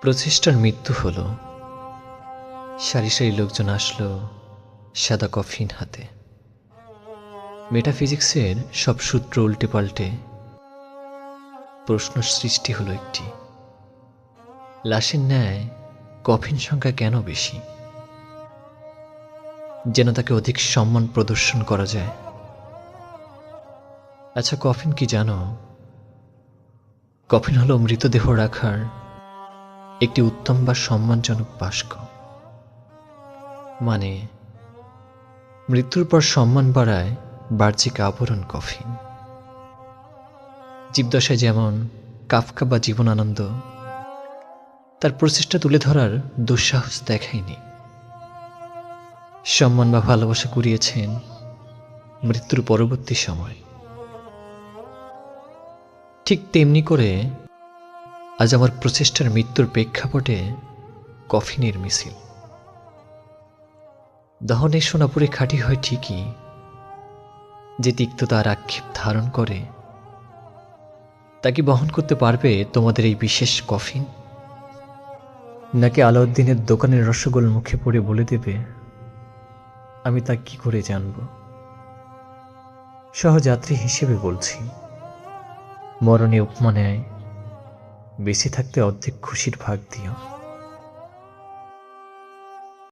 প্রচেষ্টার মৃত্যু হলো। সারি সারি লোকজন আসলো সাদা কফিন হাতে। মেটাফিজিক্সের সব সূত্র উল্টে পাল্টে প্রশ্ন সৃষ্টি হলো একটি, লাশের ন্যায় কফিন সংখ্যা কেন বেশি? যেন তাকে অধিক সম্মান প্রদর্শন করা যায়। আচ্ছা, কফিন কি জানো? কফিন হলো মৃতদেহ রাখার একটি উত্তম বা সম্মানজনক বাস্ক। মানে মৃত্যুর পর সম্মান বাড়ায় বাহ্যিক আবরণ কফিন। জীবদশায় যেমন কাফকা বা জীবনানন্দ তার প্রচেষ্টা তুলে ধরার দুঃসাহস দেখায়নি, সম্মান বা ভালোবাসা কুড়িয়েছেন মৃত্যুর পরবর্তী সময়। ঠিক তেমনি করে আজ আমার প্রচেষ্টার মৃত্যুর প্রেক্ষাপটে কফিনের মিছিল। দহনের সোনাপুরে খাঁটি হয় ঠিকই, যে তিক্ততা আর আক্ষেপ ধারণ করে তা কি বহন করতে পারবে তোমাদের এই বিশেষ কফিন? নাকি আলাউদ্দিনের দোকানের রসগোল মুখে পড়ে বলে দেবে, আমি তা কি করে জানব? সহযাত্রী হিসেবে বলছি, মরণে উপমা নেয় বেঁচে থাকতে অর্ধেক খুশির ভাগ দিও।